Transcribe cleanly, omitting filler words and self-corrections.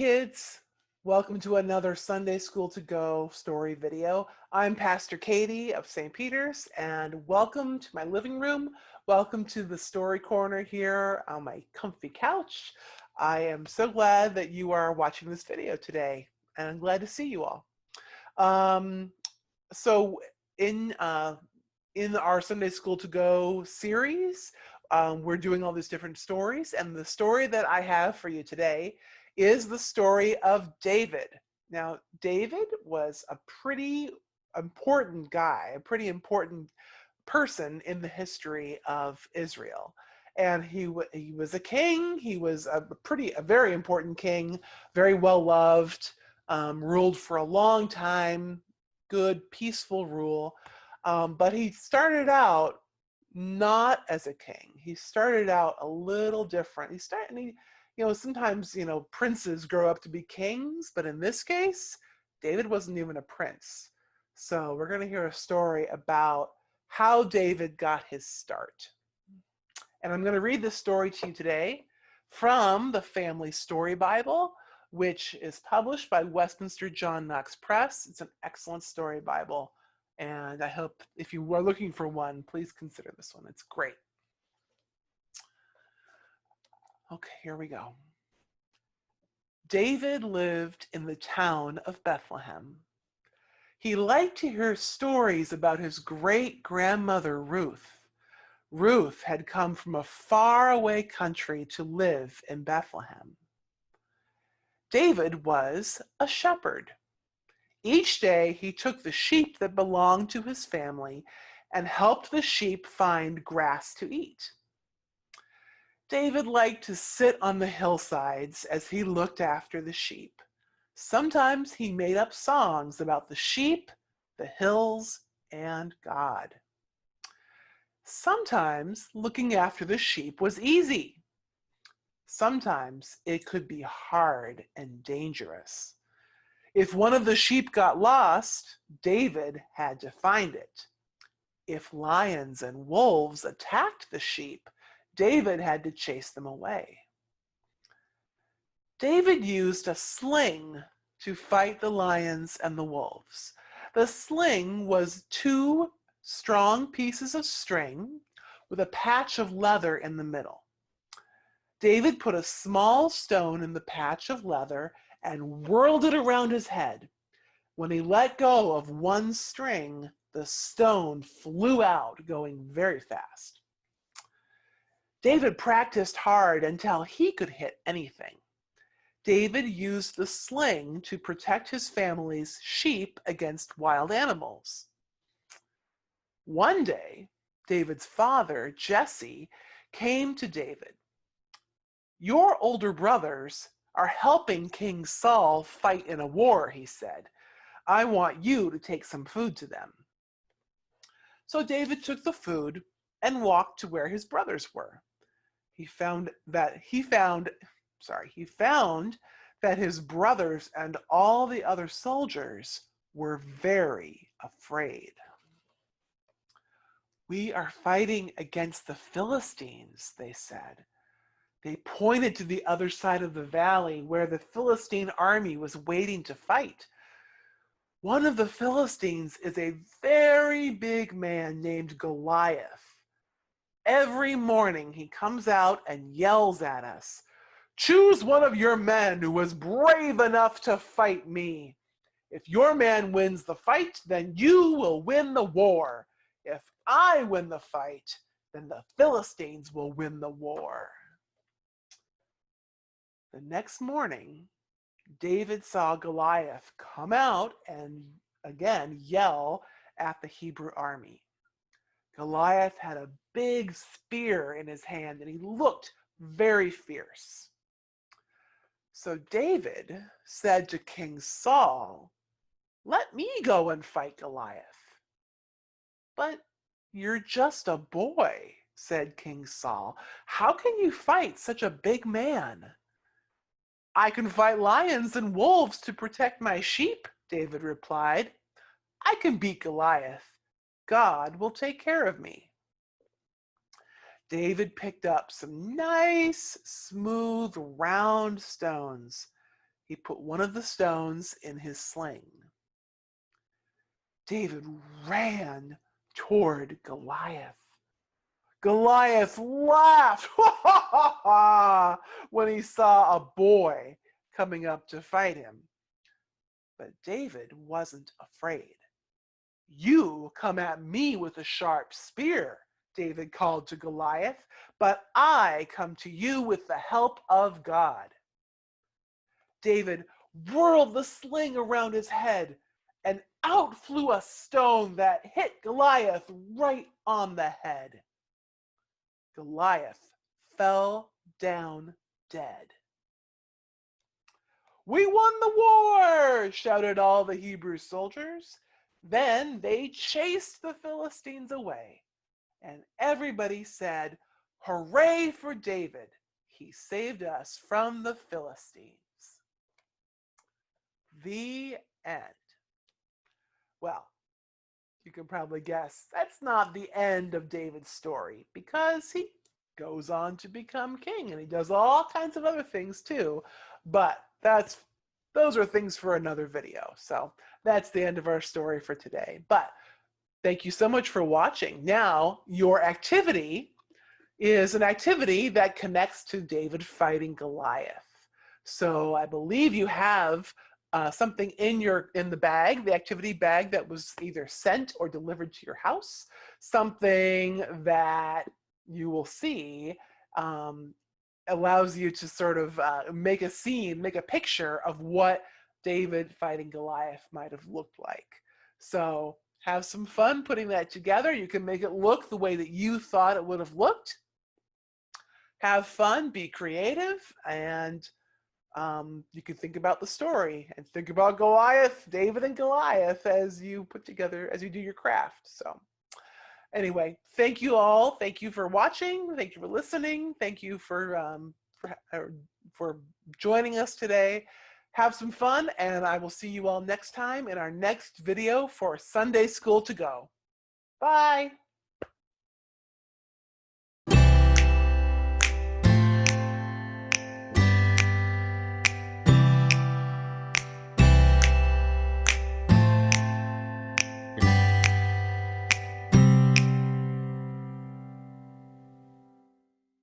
kids. Welcome to another Sunday School to Go story video. I'm Pastor Katie of St. Peter's, and welcome to my living room. Welcome to the story corner here on my comfy couch. I am so glad that you are watching this video today, and I'm glad to see you all. So in our Sunday School to Go series, we're doing all these different stories, and the story that I have for you today is the story of David. Now, David was a pretty important guy, a pretty important person in the history of Israel. And he was a king. He was a very important king, very well loved, ruled for a long time, good, peaceful rule. But he started out not as a king. He started out a little different. Sometimes, princes grow up to be kings, but in this case, David wasn't even a prince. So we're going to hear a story about how David got his start. And I'm going to read this story to you today from the Family Story Bible, which is published by Westminster John Knox Press. It's an excellent story Bible, and I hope if you are looking for one, please consider this one. It's great. Okay, here we go. David lived in the town of Bethlehem. He liked to hear stories about his great-grandmother Ruth. Ruth had come from a faraway country to live in Bethlehem. David was a shepherd. Each day he took the sheep that belonged to his family and helped the sheep find grass to eat. David liked to sit on the hillsides as he looked after the sheep. Sometimes he made up songs about the sheep, the hills, and God. Sometimes looking after the sheep was easy. Sometimes it could be hard and dangerous. If one of the sheep got lost, David had to find it. If lions and wolves attacked the sheep, David had to chase them away. David used a sling to fight the lions and the wolves. The sling was two strong pieces of string with a patch of leather in the middle. David put a small stone in the patch of leather and whirled it around his head. When he let go of one string, the stone flew out, going very fast. David practiced hard until he could hit anything. David used the sling to protect his family's sheep against wild animals. One day, David's father, Jesse, came to David. "Your older brothers are helping King Saul fight in a war," he said. "I want you to take some food to them." So David took the food and walked to where his brothers were. He found that his brothers and all the other soldiers were very afraid. "We are fighting against the Philistines," they said. They pointed to the other side of the valley where the Philistine army was waiting to fight. "One of the Philistines is a very big man named Goliath. Every morning he comes out and yells at us, 'Choose one of your men who was brave enough to fight me. If your man wins the fight, then you will win the war. If I win the fight, then the Philistines will win the war.'" The next morning, David saw Goliath come out and again yell at the Hebrew army. Goliath had a big spear in his hand and he looked very fierce. So David said to King Saul, "Let me go and fight Goliath." "But you're just a boy," said King Saul. "How can you fight such a big man?" "I can fight lions and wolves to protect my sheep," David replied. "I can beat Goliath. God will take care of me." David picked up some nice, smooth, round stones. he put one of the stones in his sling. David ran toward Goliath. Goliath laughed when he saw a boy coming up to fight him. But David wasn't afraid. "You come at me with a sharp spear," David called to Goliath, "but I come to you with the help of God." David whirled the sling around his head, and out flew a stone that hit Goliath right on the head. Goliath fell down dead. "We won the war!" shouted all the Hebrew soldiers. Then they chased the Philistines away, and everybody said, "Hooray for David! He saved us from the Philistines." The end. Well, you can probably guess that's not the end of David's story, because he goes on to become king and he does all kinds of other things too. But those are things for another video. So that's the end of our story for today. But thank you so much for watching. Now, your activity is an activity that connects to David fighting Goliath. So I believe you have something in the bag, the activity bag, that was either sent or delivered to your house, something that you will see allows you to sort of make a scene, make a picture of what David fighting Goliath might have looked like. So have some fun putting that together. You can make it look the way that you thought it would have looked. Have fun, be creative, and you can think about the story and think about Goliath, David and Goliath, as you do your craft. So anyway, thank you all. Thank you for watching. Thank you for listening. Thank you for joining us today. Have some fun, and I will see you all next time in our next video for Sunday School to Go. Bye.